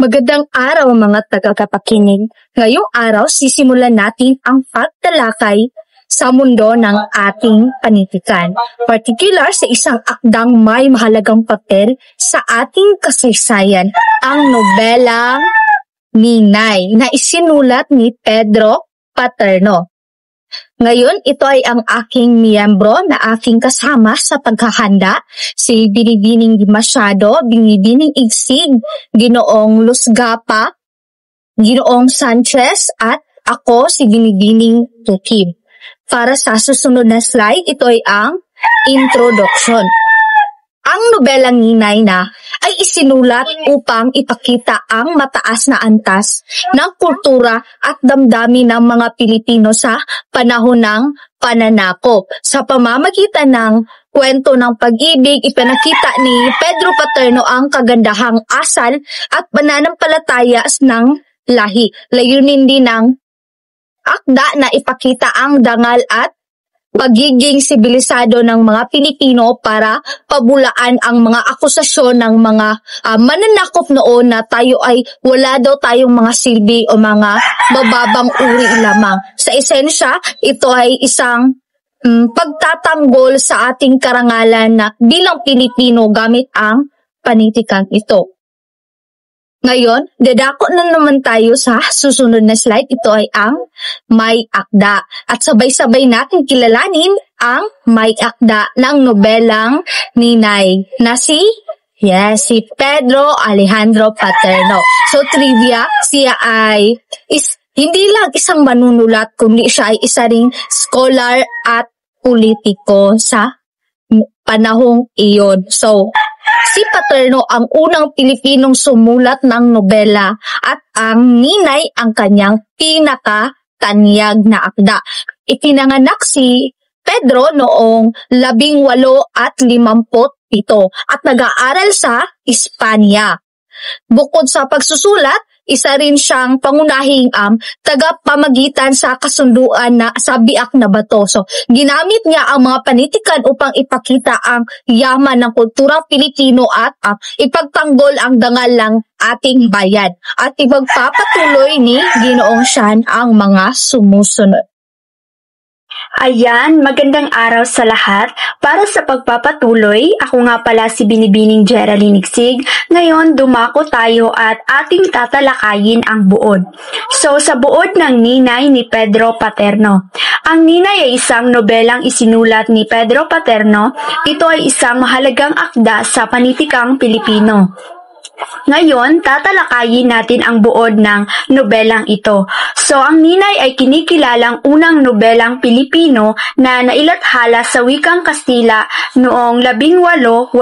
Magandang araw mga tagapakinig. Ngayong araw sisimulan natin ang pagtalakay sa mundo ng ating panitikan. Particular sa isang akdang may mahalagang papel sa ating kasaysayan, ang nobelang Ninay na isinulat ni Pedro Paterno. Ngayon, ito ay ang aking miyembro na aking kasama sa paghahanda, si Binibining Masyado, Binibining Igsig, Ginoong Lusgapa, Ginoong Sanchez, at ako si Binibining Tukib. Para sa susunod na slide, ito ay ang introduction. Ang nobelang Ninay na ay isinulat upang ipakita ang mataas na antas ng kultura at damdamin ng mga Pilipino sa panahon ng pananakop. Sa pamamagitan ng kwento ng pag-ibig, ipinakita ni Pedro Paterno ang kagandahang asal at pananampalataya ng lahi. Layunin din ng akda na ipakita ang dangal at pagiging sibilisado ng mga Pilipino para pabulaan ang mga akusasyon ng mga mananakop noon na tayo ay wala daw tayong mga silbi o mga mababang uri lamang. Sa esensya, ito ay isang pagtatanggol sa ating karangalan na bilang Pilipino gamit ang panitikan ito. Ngayon, dadako na naman tayo sa susunod na slide. Ito ay ang may akda. At sabay-sabay natin kilalanin ang may akda ng nobelang Ninay na si Pedro Alejandro Paterno. So trivia, siya ay hindi lang isang manunulat, kundi siya ay isa ring scholar at politiko sa panahong iyon. So, si Paterno ang unang Pilipinong sumulat ng nobela at ang Ninay ang kanyang pinakatanyag na akda. Ipinanganak si Pedro noong 1857 at nag-aaral sa Espanya. Bukod sa pagsusulat, isa rin siyang pangunahing tagapamagitan sa kasunduan na sa Biak na Bato. So, ginamit niya ang mga panitikan upang ipakita ang yaman ng kulturang Pilipino at ipagtanggol ang dangal ng ating bayan. At ipagpapatuloy ni Ginoong Sian ang mga sumusunod. Ayan, magandang araw sa lahat. Para sa pagpapatuloy, ako nga pala si Binibining Geraldine Igsig. Ngayon, dumako tayo at ating tatalakayin ang buod. So, sa buod ng Ninay ni Pedro Paterno. Ang Ninay ay isang nobelang isinulat ni Pedro Paterno. Ito ay isang mahalagang akda sa panitikang Pilipino. Ngayon, tatalakayin natin ang buod ng nobelang ito. So, ang Ninay ay kinikilalang unang nobelang Pilipino na nailathala sa wikang Kastila noong 1885.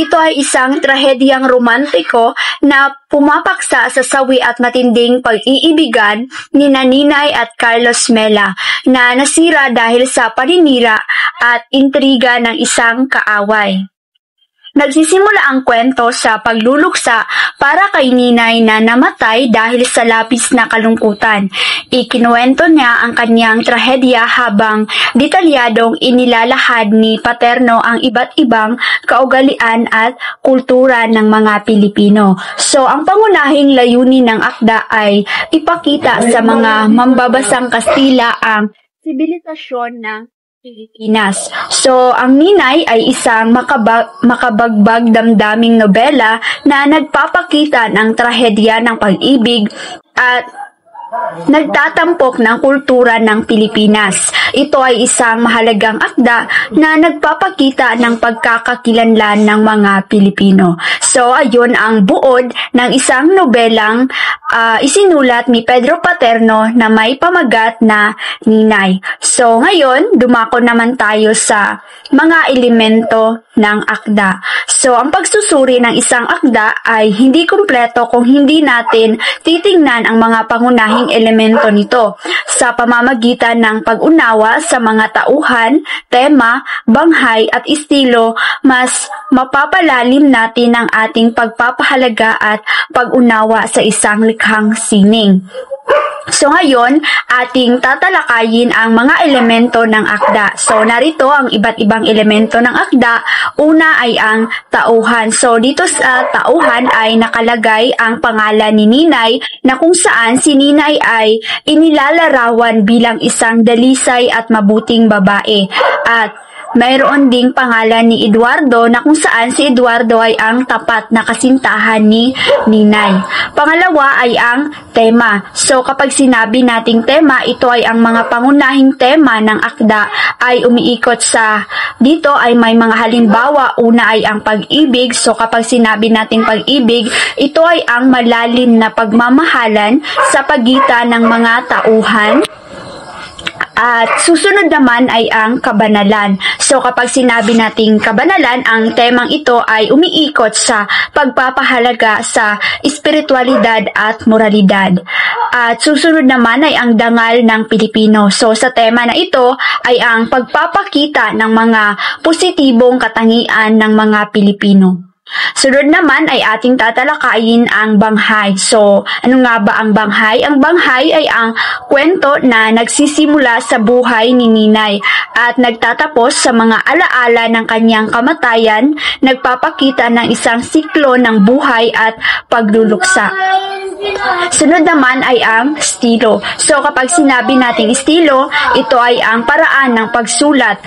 Ito ay isang trahedyang romantiko na pumapaksa sa sawi at matinding pag-iibigan ni Ninay at Carlos Mela na nasira dahil sa paninira at intriga ng isang kaaway. Nagsisimula ang kwento sa pagluluksa para kay Ninay na namatay dahil sa labis na kalungkutan. Ikinuwento niya ang kanyang trahedya habang detalyadong inilalahad ni Paterno ang iba't ibang kaugalian at kultura ng mga Pilipino. So, ang pangunahing layunin ng akda ay ipakita sa mga mambabasang Kastila ang sibilisasyon ng Pilipinas. So, ang Ninay ay isang makabagbag damdaming nobela na nagpapakita ng trahedya ng pag-ibig at nagtatampok ng kultura ng Pilipinas. Ito ay isang mahalagang akda na nagpapakita ng pagkakakilanlan ng mga Pilipino. So, ayun ang buod ng isang nobelang isinulat ni Pedro Paterno na may pamagat na Ninay. So, ngayon, dumako naman tayo sa mga elemento ng akda. So, ang pagsusuri ng isang akda ay hindi kumpleto kung hindi natin titingnan ang mga pangunahing elemento nito sa pamamagitan ng pag-unawa sa mga tauhan, tema, banghay at estilo. Mas mapapalalim natin ang ating pagpapahalaga at pag-unawa sa isang likhang sining. So ngayon, ating tatalakayin ang mga elemento ng akda. So narito ang iba't ibang elemento ng akda. Una ay ang tauhan. So dito sa tauhan ay nakalagay ang pangalan ni Ninay na kung saan si Ninay ay inilalarawan bilang isang dalisay at mabuting babae. At mayroon ding pangalan ni Eduardo na kung saan si Eduardo ay ang tapat na kasintahan ni Ninay. Pangalawa ay ang tema. So kapag sinabi nating tema, ito ay ang mga pangunahing tema ng akda ay umiikot sa dito ay may mga halimbawa. Una ay ang pag-ibig. So kapag sinabi nating pag-ibig, ito ay ang malalim na pagmamahalan sa pagitan ng mga tauhan. At susunod naman ay ang kabanalan. So kapag sinabi nating kabanalan, ang temang ito ay umiikot sa pagpapahalaga sa espiritualidad at moralidad. At susunod naman ay ang dangal ng Pilipino. So sa tema na ito ay ang pagpapakita ng mga positibong katangian ng mga Pilipino. Sunod naman ay ating tatalakayin ang banghay. So, ano nga ba ang banghay? Ang banghay ay ang kwento na nagsisimula sa buhay ni Ninay at nagtatapos sa mga alaala ng kanyang kamatayan, nagpapakita ng isang siklo ng buhay at pagluluksa. Sunod naman ay ang estilo. So, kapag sinabi nating estilo, ito ay ang paraan ng pagsulat.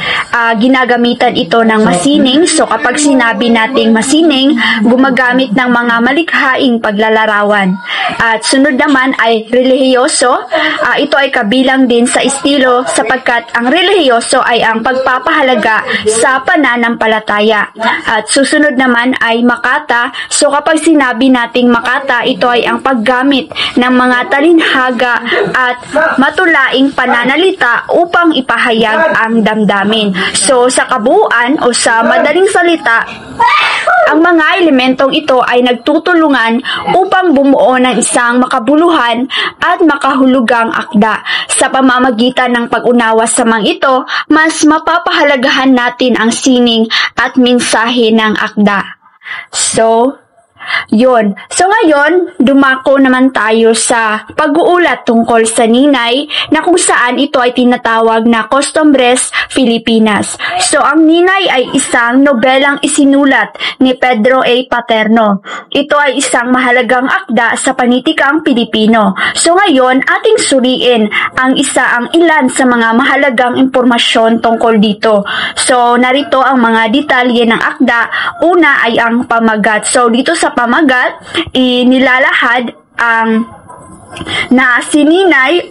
Ginagamitan ito ng masining. So, kapag sinabi nating masining, gumagamit ng mga malikhaing paglalarawan. At sunod naman ay relihiyoso. Ito ay kabilang din sa estilo sapagkat ang relihiyoso ay ang pagpapahalaga sa pananampalataya. At susunod naman ay makata. So kapag sinabi nating makata, ito ay ang paggamit ng mga talinhaga at matulaing pananalita upang ipahayag ang damdamin. So sa kabuuan o sa madaling salita, ang mga elementong ito ay nagtutulungan upang bumuo ng isang makabuluhan at makahulugang akda. Sa pamamagitan ng pag-unawa sa mga ito, mas mapapahalagahan natin ang sining at mensahe ng akda. So ngayon, dumako naman tayo sa pag-uulat tungkol sa Ninay na kung saan ito ay tinatawag na Costumbres Filipinas. So, ang Ninay ay isang nobelang isinulat ni Pedro A. Paterno. Ito ay isang mahalagang akda sa panitikang Pilipino. So, ngayon, ating suriin ang ilan sa mga mahalagang impormasyon tungkol dito. So, narito ang mga detalye ng akda. Una ay ang pamagat. So, dito sa pamagat, inilalahad ang na si Ninay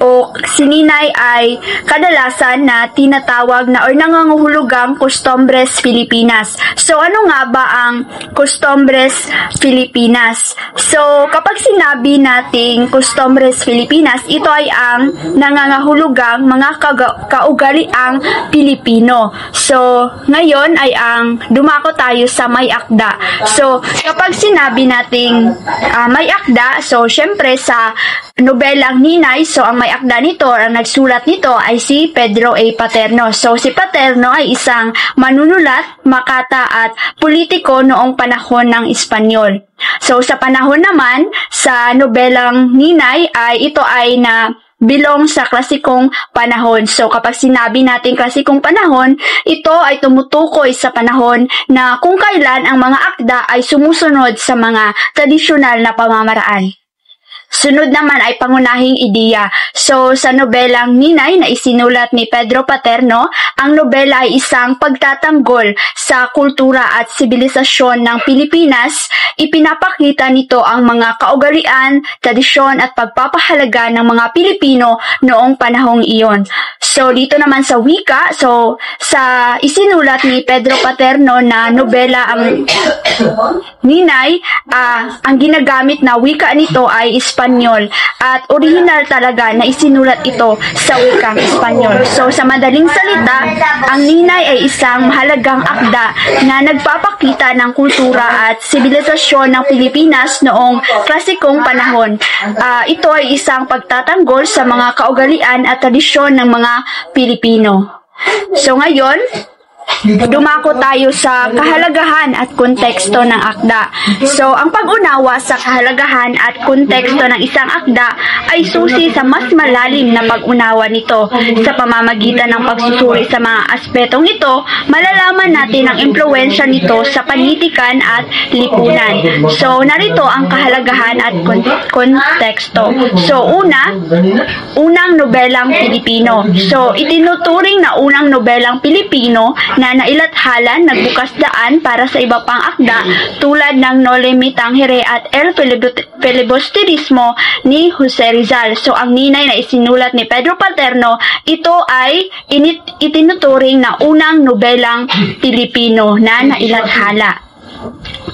ay kadalasan na tinatawag na or nanganguhulugang Costumbres Filipinas. So ano nga ba ang Costumbres Filipinas? So kapag sinabi nating Costumbres Filipinas, ito ay ang nangangahulugang mga kaugaliang Pilipino. So ngayon ay ang dumako tayo sa may akda. So kapag sinabi nating may akda, so syempre sa nobelang Ninay, so ang may akda nito, ang nagsulat nito ay si Pedro A. Paterno. So si Paterno ay isang manunulat, makata at politiko noong panahon ng Espanyol. So sa panahon naman, sa nobelang Ninay ay ito ay na bilong sa klasikong panahon. So kapag sinabi natin klasikong panahon, ito ay tumutukoy sa panahon na kung kailan ang mga akda ay sumusunod sa mga tradisyonal na pamamaraan. Sunod naman ay pangunahing ideya. So, sa nobelang Ninay na isinulat ni Pedro Paterno, ang nobela ay isang pagtatanggol sa kultura at sibilisasyon ng Pilipinas. Ipinapakita nito ang mga kaugalian, tradisyon at pagpapahalaga ng mga Pilipino noong panahong iyon. So, dito naman sa wika, so, sa isinulat ni Pedro Paterno na nobela ang Ninay, ang ginagamit na wika nito ay Espanyol at original talaga na isinulat ito sa wikang Espanyol. So sa madaling salita, ang Ninay ay isang mahalagang akda na nagpapakita ng kultura at sibilisasyon ng Pilipinas noong klasikong panahon. Ito ay isang pagtatanggol sa mga kaugalian at tradisyon ng mga Pilipino. So ngayon, dumako tayo sa kahalagahan at konteksto ng akda. So, ang pag-unawa sa kahalagahan at konteksto ng isang akda ay susi sa mas malalim na pag-unawa nito. Sa pamamagitan ng pagsusuri sa mga aspetong ito, malalaman natin ang impluwensya nito sa panitikan at lipunan. So, narito ang kahalagahan at konteksto. So, unang nobelang Pilipino. So, itinuturing na unang nobelang Pilipino na nailathala, nagbukas daan para sa iba pang akda tulad ng Noli Me Tangere at El Filibusterismo ni Jose Rizal. So, ang Ninay na isinulat ni Pedro Paterno, ito ay itinuturing na unang nobelang Pilipino na nailathala.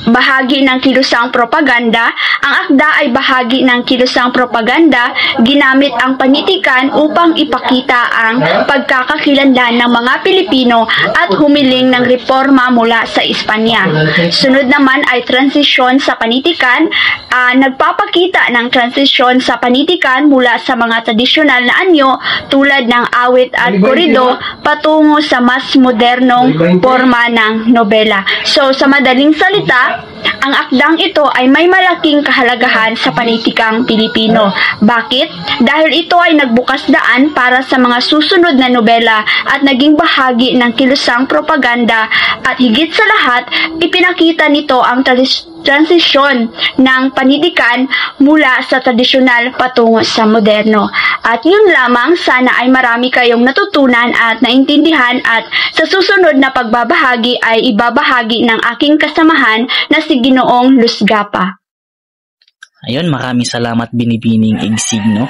Bahagi ng kilusang propaganda. Ang akda ay bahagi ng kilusang propaganda. Ginamit ang panitikan upang ipakita ang pagkakakilanlan ng mga Pilipino at humiling ng reforma mula sa Espanya. Sunod naman ay transisyon sa panitikan. Nagpapakita ng transisyon sa panitikan mula sa mga tradisyonal na anyo tulad ng awit at korido patungo sa mas modernong forma ng nobela. So, sa madaling salita, ang akdang ito ay may malaking kahalagahan sa panitikang Pilipino. Bakit? Dahil ito ay nagbukas daan para sa mga susunod na nobela at naging bahagi ng kilusang propaganda at higit sa lahat, ipinakita nito ang transisyon ng panitikan mula sa tradisyonal patungo sa moderno. At yun lamang, sana ay marami kayong natutunan at naintindihan at sa susunod na pagbabahagi ay ibabahagi ng aking kasamahan na si Ginoong Lusgapa. Ayun, maraming salamat Binibining Igsig, no?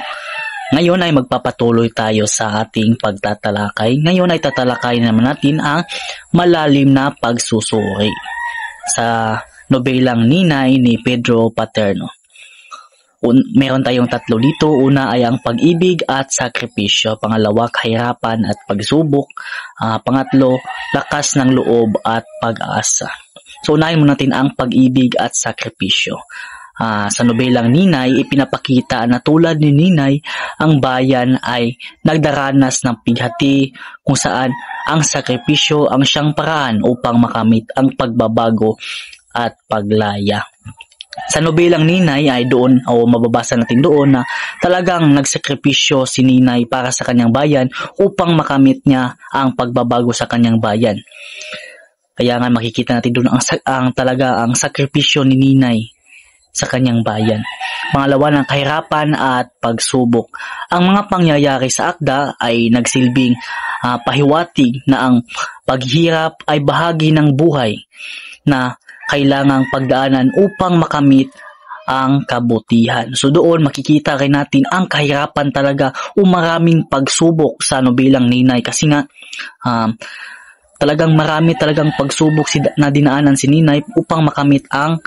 Ngayon ay magpapatuloy tayo sa ating pagtatalakay. Ngayon ay tatalakayin naman natin ang malalim na pagsusuri sa nobelang Ninay ni Pedro Paterno. Meron tayong tatlo dito. Una ay ang pag-ibig at sakripisyo. Pangalawa, kahirapan at pagsubok. Pangatlo, lakas ng loob at pag-asa. So, unahin muna natin ang pag-ibig at sakripisyo. Sa nobelang Ninay, ipinapakita na tulad ni Ninay, ang bayan ay nagdaranas ng pighati kung saan ang sakripisyo ang siyang paraan upang makamit ang pagbabago at paglaya. Sa nobelang Ninay ay doon o mababasa natin doon na talagang nagsakripisyo si Ninay para sa kanyang bayan upang makamit niya ang pagbabago sa kanyang bayan. Kaya nga makikita natin doon ang sakripisyo ni Ninay sa kanyang bayan. Pangalawa, ng kahirapan at pagsubok. Ang mga pangyayari sa akda ay nagsilbing pahiwatig na ang paghirap ay bahagi ng buhay na kailangang pagdaanan upang makamit ang kabutihan. So doon makikita rin natin ang kahirapan talaga o maraming pagsubok sa nobelang Ninay kasi nga talagang marami talagang pagsubok na dinaanan si Ninay upang makamit ang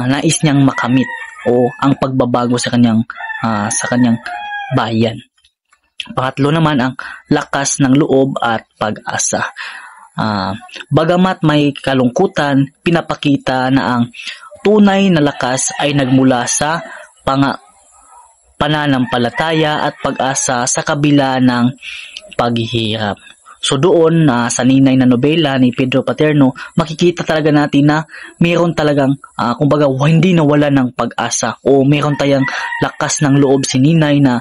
nais niyang makamit o ang pagbabago sa kanyang bayan. Pangatlo naman ang lakas ng loob at pag-asa. Bagamat may kalungkutan, pinapakita na ang tunay na lakas ay nagmula sa pananampalataya at pag-asa sa kabila ng paghihirap. So doon sa Ninay na nobela ni Pedro Paterno, makikita talaga natin na mayroon talagang kumbaga hindi nawala ng pag-asa o mayroon tayong lakas ng loob si Ninay na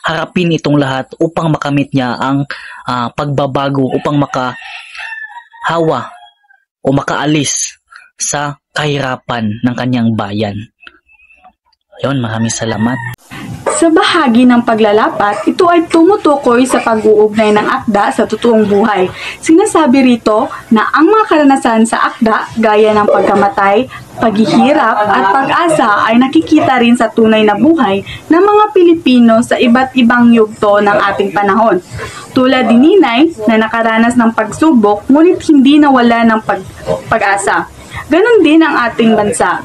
harapin itong lahat upang makamit niya ang pagbabago, upang makahawa o makaalis sa kahirapan ng kanyang bayan. Ayun, maraming salamat. Sa bahagi ng paglalapat, ito ay tumutukoy sa pag-uugnay ng akda sa totoong buhay. Sinasabi rito na ang mga karanasan sa akda, gaya ng pagkamatay, paghihirap at pag-asa ay nakikita rin sa tunay na buhay ng mga Pilipino sa iba't ibang yugto ng ating panahon. Tulad ni Ninay na nakaranas ng pagsubok ngunit hindi nawala ng pag-asa. Ganon din ang ating bansa.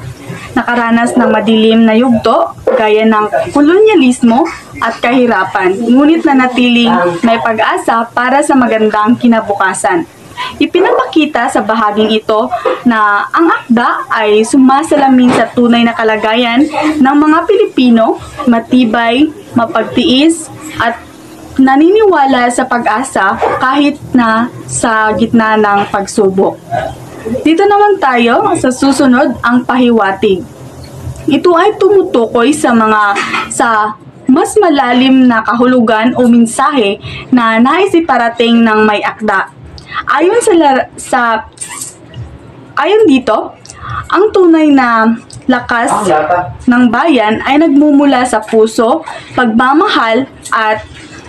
Nakaranas ng madilim na yugto gaya ng kolonyalismo at kahirapan, ngunit nanatiling may pag-asa para sa magandang kinabukasan. Ipinapakita sa bahaging ito na ang akda ay sumasalamin sa tunay na kalagayan ng mga Pilipino, matibay, mapagtiis at naniniwala sa pag-asa kahit na sa gitna ng pagsubok. Dito naman tayo sa susunod, ang pahiwatig. Ito ay tumutukoy sa mas malalim na kahulugan o mensahe na nais iparating ng may akda. Ayon dito, ang tunay na lakas ng bayan ay nagmumula sa puso, pagmamahal at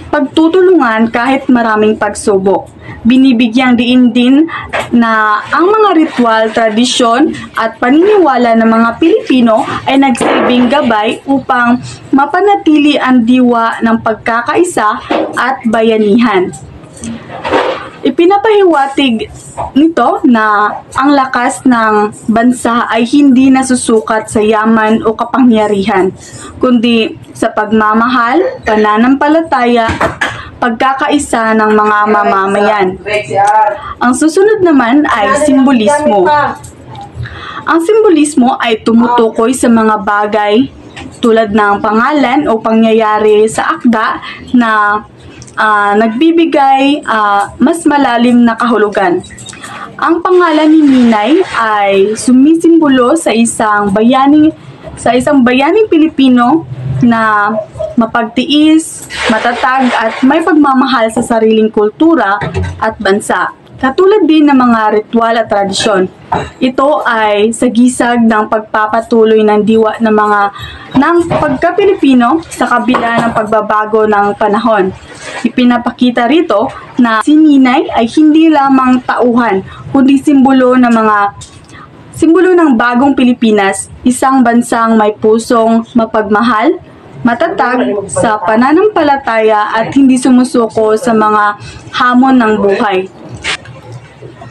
pagtutulungan kahit maraming pagsubok. Binibigyang diin din na ang mga ritual, tradisyon at paniniwala ng mga Pilipino ay nagsilbing gabay upang mapanatili ang diwa ng pagkakaisa at bayanihan. Ipinapahiwatig nito na ang lakas ng bansa ay hindi nasusukat sa yaman o kapangyarihan, kundi sa pagmamahal, pananampalataya at pagkakaisa ng mga mamamayan. Ang susunod naman ay simbolismo. Ang simbolismo ay tumutukoy sa mga bagay tulad ng pangalan o pangyayari sa akda na nagbibigay mas malalim na kahulugan. Ang pangalan ni Ninay ay sumisimbolo sa isang bayaning Pilipino na mapagtiis, matatag at may pagmamahal sa sariling kultura at bansa. Katulad din ng mga ritual at tradisyon. Ito ay sagisag ng pagpapatuloy ng diwa ng pagka-Pilipino sa kabila ng pagbabago ng panahon. Ipinapakita rito na si Ninay ay hindi lamang tauhan, kundi simbolo ng bagong Pilipinas, isang bansang may pusong mapagmahal, matatag sa pananampalataya at hindi sumusuko sa mga hamon ng buhay.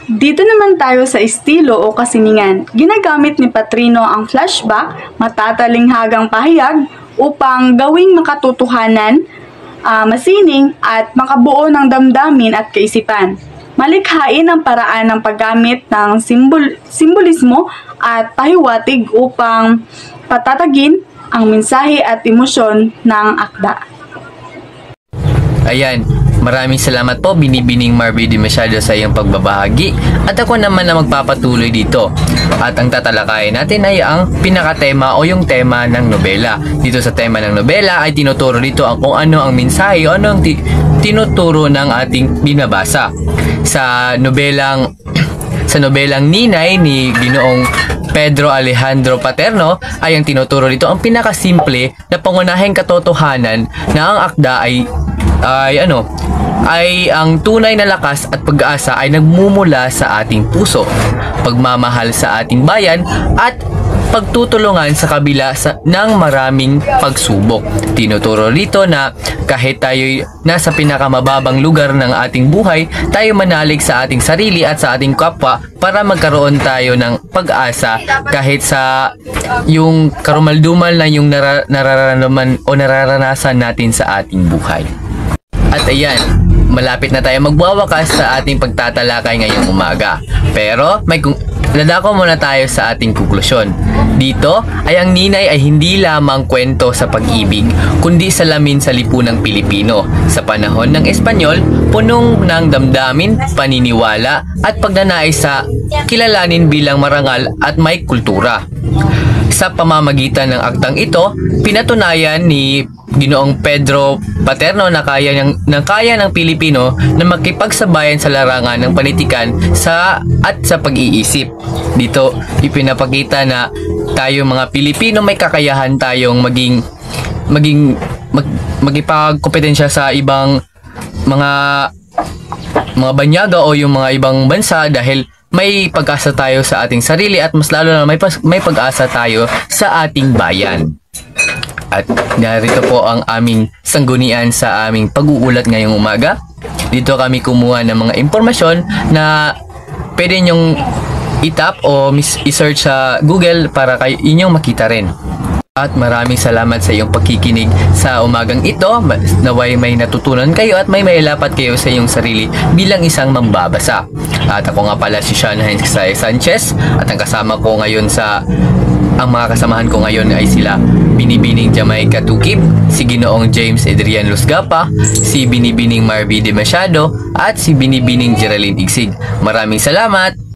Dito naman tayo sa estilo o kasiningan. Ginagamit ni Patrino ang flashback, matatalinghagang pahayag upang gawing makatotohanan, masining at makabuo ng damdamin at kaisipan. Malikhain ang paraan ng paggamit ng simbolismo at pahiwatig upang patatagin ang mensahe at emosyon ng akda. Ayan, maraming salamat po Binibining Marby Di Machado sa iyong pagbabahagi at ako naman na magpapatuloy dito. At ang tatalakayin natin ay ang pinakatema o yung tema ng nobela. Dito sa tema ng nobela ay tinuturo dito kung ano ang mensahe o ano ang tinuturo ng ating binabasa. Sa nobelang Ninay ni Ginoong Pedro Alejandro Paterno ay ang tinuturo dito ang pinakasimple na pangunahing katotohanan na ang akda ay ang tunay na lakas at pag-asa ay nagmumula sa ating puso, pagmamahal sa ating bayan at pagtutulungan sa kabila ng maraming pagsubok. Tinuturo rito na kahit tayo nasa pinakamababang lugar ng ating buhay, tayo manalig sa ating sarili at sa ating kapwa para magkaroon tayo ng pag-asa kahit sa yung karumaldumal na yung nararamdaman o nararanasan natin sa ating buhay. At ayan, malapit na tayo magwawakas sa ating pagtatalakay ngayong umaga. Pero dadako muna tayo sa ating konklusyon. Dito ay ang Ninay ay hindi lamang kwento sa pag-ibig, kundi salamin sa lipunang Pilipino. Sa panahon ng Espanyol, punong ng damdamin, paniniwala at pagnanais sa kilalanin bilang marangal at may kultura. Sa pamamagitan ng aktang ito, pinatunayan ni Ginoong Pedro Paterno na kaya ng Pilipino na makipagsabayan sa larangan ng panitikan sa pag-iisip. Dito ipinapakita na tayo mga Pilipino may kakayahan tayong magipagkompetensya sa ibang mga banyaga o yung mga ibang bansa dahil may pag-asa tayo sa ating sarili at mas lalo na may pag-asa tayo sa ating bayan. At narito po ang aming sanggunian sa aming pag-uulat ngayong umaga. Dito kami kumuha ng mga impormasyon na pwede nyong itap o i-search sa Google para inyong makita rin. At maraming salamat sa iyong pagkikinig sa umagang ito. Naway may natutunan kayo at may mailapat kayo sa iyong sarili bilang isang mambabasa. At ako nga pala si Sean Heinz Sanchez at ang kasama ko ngayon sa Ang mga kasamahan ko ngayon ay sila Binibining Jamaica Tukip, si Ginoong James Adrian Lusgapa, si Binibining Marby De Machado, at si Binibining Geraldine Igsig. Maraming salamat!